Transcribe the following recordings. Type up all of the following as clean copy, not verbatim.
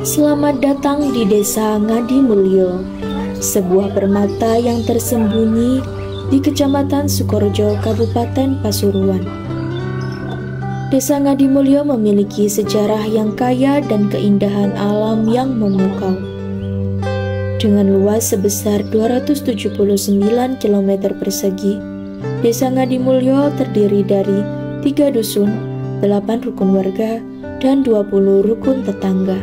Selamat datang di Desa Ngadimulyo, sebuah permata yang tersembunyi di Kecamatan Sukorejo, Kabupaten Pasuruan. Desa Ngadimulyo memiliki sejarah yang kaya dan keindahan alam yang memukau. Dengan luas sebesar 279 km persegi, Desa Ngadimulyo terdiri dari 3 dusun, 8 rukun warga, dan 20 rukun tetangga.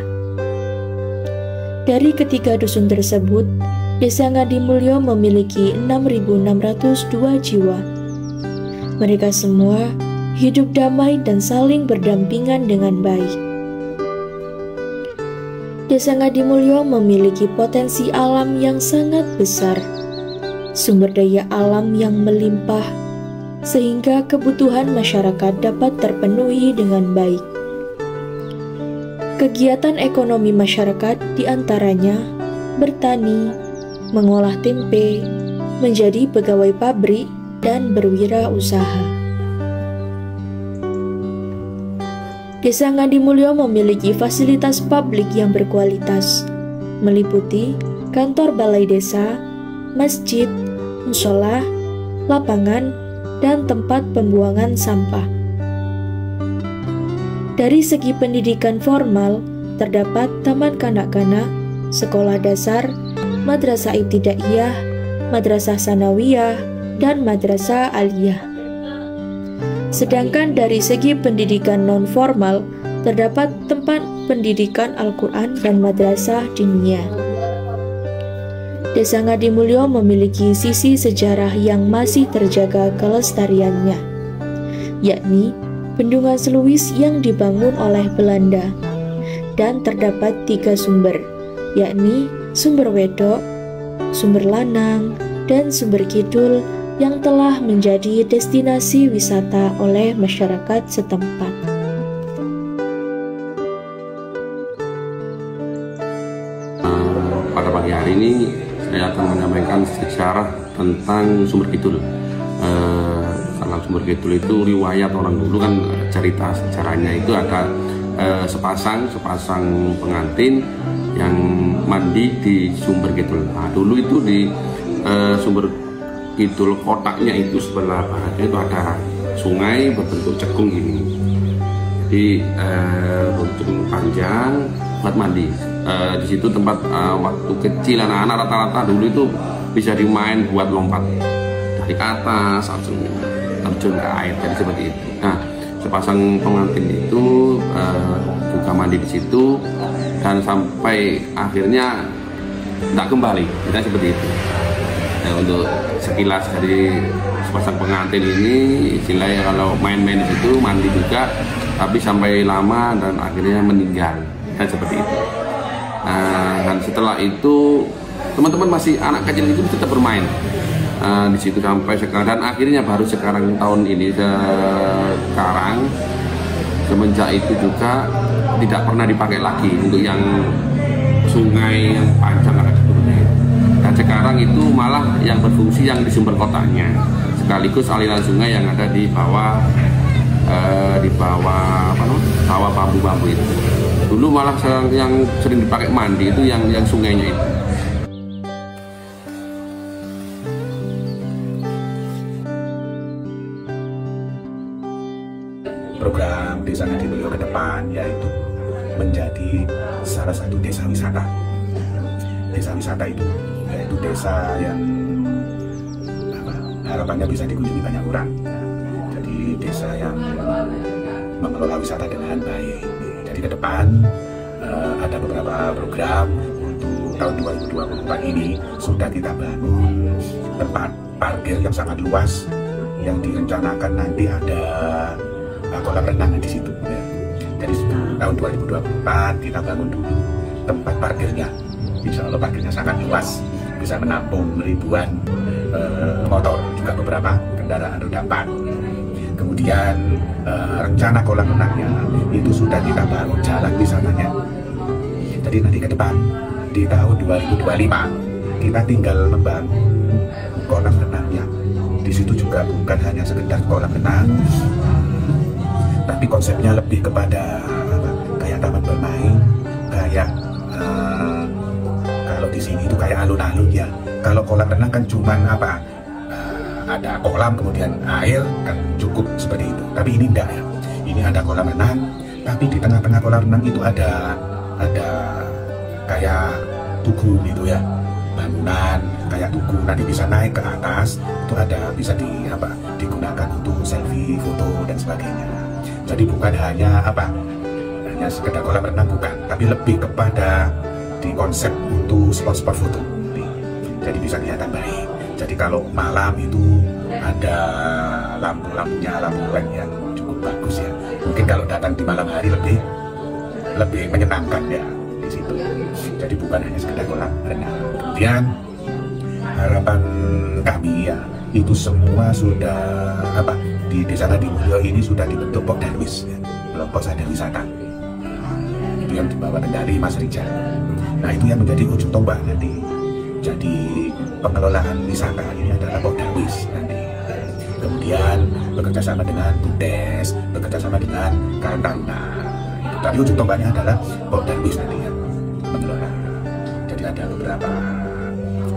Dari ketiga dusun tersebut, Desa Ngadimulyo memiliki 6.602 jiwa. Mereka semua hidup damai dan saling berdampingan dengan baik. Desa Ngadimulyo memiliki potensi alam yang sangat besar, sumber daya alam yang melimpah, sehingga kebutuhan masyarakat dapat terpenuhi dengan baik. Kegiatan ekonomi masyarakat diantaranya bertani, mengolah tempe, menjadi pegawai pabrik, dan berwirausaha. Desa Ngadimulyo memiliki fasilitas publik yang berkualitas, meliputi kantor balai desa, masjid, musola, lapangan, dan tempat pembuangan sampah. Dari segi pendidikan formal, terdapat taman kanak-kanak, sekolah dasar, madrasah ibtidaiyah, madrasah sanawiyah, dan madrasah aliyah. Sedangkan dari segi pendidikan non-formal, terdapat tempat pendidikan Al-Quran dan madrasah diniyah. Desa Ngadimulyo memiliki sisi sejarah yang masih terjaga kelestariannya, yakni Bendungan Seluis yang dibangun oleh Belanda, dan terdapat 3 sumber, yakni Sumber Wedok, Sumber Lanang, dan Sumber Kidul yang telah menjadi destinasi wisata oleh masyarakat setempat. Pada pagi hari ini saya akan menyampaikan sejarah tentang Sumber Kidul. Kalau Sumber Kidul itu riwayat orang dulu kan, cerita sejarahnya itu ada sepasang pengantin yang mandi di Sumber Kidul. Nah, dulu itu di Sumber Kidul kotaknya itu sebelah baratnya itu ada sungai berbentuk cekung gini. Jadi runcing panjang buat mandi. Di situ tempat waktu kecil anak-anak rata-rata dulu itu bisa dimain buat lompat dari atas terjun ke air, jadi seperti itu. Nah, sepasang pengantin itu juga mandi di situ dan sampai akhirnya tidak kembali, kita seperti itu. Nah, untuk sekilas dari sepasang pengantin ini, istilahnya kalau main-main di situ mandi juga, tapi sampai lama dan akhirnya meninggal, dan seperti itu. Nah, dan setelah itu teman-teman masih anak kecil itu tetap bermain di situ sampai sekarang, dan akhirnya baru sekarang tahun ini sekarang semenjak itu juga tidak pernah dipakai lagi untuk yang sungai yang panjang agak sebenarnya. Dan sekarang itu malah yang berfungsi yang di sumber kotanya, sekaligus aliran sungai yang ada di bawah bawah bambu-bambu itu. Dulu malah yang sering dipakai mandi itu yang sungainya itu. Program Desa Ngadimulyo ke depan yaitu menjadi salah satu desa wisata. Desa wisata itu yaitu desa yang harapannya bisa dikunjungi banyak orang. Jadi desa yang mengelola wisata dengan baik. Jadi ke depan ada beberapa program untuk tahun 2024 ini sudah kita bangun tempat parkir yang sangat luas, yang direncanakan nanti ada kolam renang di situ. Ya. Jadi tahun 2024 kita bangun dulu tempat parkirnya. Insya Allah parkirnya sangat luas, bisa menampung ribuan motor, juga beberapa kendaraan roda 4. Kemudian rencana kolam renangnya itu sudah kita bangun jalan wisatanya. Jadi nanti ke depan di tahun 2025 kita tinggal membangun kolam renang yang di situ juga bukan hanya sekedar kolam renang, tapi konsepnya lebih kepada kayak taman bermain, kayak kalau di sini itu kayak alun-alun ya. Kalau kolam renang kan cuman ada kolam kemudian air kan cukup seperti itu. Tapi ini enggak ya. Ini ada kolam renang, tapi di tengah-tengah kolam renang itu ada kayak tugu gitu ya, bangunan kayak tugu, nanti bisa naik ke atas, itu ada bisa digunakan untuk selfie, foto dan sebagainya. Jadi bukan hanya hanya sekedar kolam renang, bukan, tapi lebih kepada di konsep untuk spot-spot foto. Jadi bisa kelihatan baik. Jadi kalau malam itu ada lampu-lampunya, lampu LED yang cukup bagus ya. Mungkin kalau datang di malam hari lebih menyenangkan ya di situ. Jadi bukan hanya sekedar kolam renang. Kemudian harapan kami ya, itu semua sudah di Desa Ngadimulyo ini sudah dibentuk Pokdarwis ya, kelompok sadar wisata. Itu yang dibawa kendali Mas Rijal. Nah itu yang menjadi ujung tombak nanti. Jadi pengelolaan wisata ini adalah Pokdarwis nanti. Kemudian bekerja sama dengan BUMDes, bekerja sama dengan Karang Taruna. Tapi ujung tombaknya adalah Pokdarwis nanti yang mengelola. Jadi ada beberapa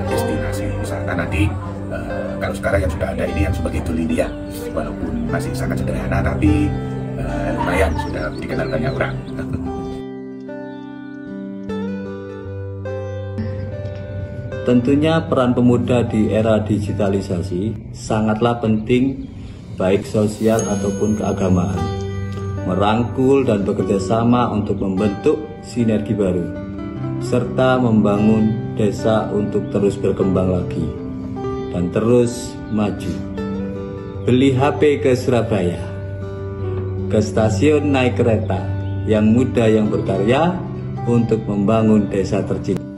destinasi wisata nanti. Kalau sekarang yang sudah ada ini yang sebagai Dulini ya, walaupun masih sangat sederhana tapi lumayan sudah dikenal banyak orang. Tentunya peran pemuda di era digitalisasi sangatlah penting, baik sosial ataupun keagamaan. Merangkul dan bekerja sama untuk membentuk sinergi baru, serta membangun desa untuk terus berkembang lagi dan terus maju. Beli HP ke Surabaya, ke stasiun naik kereta, yang muda yang berkarya untuk membangun desa tercinta.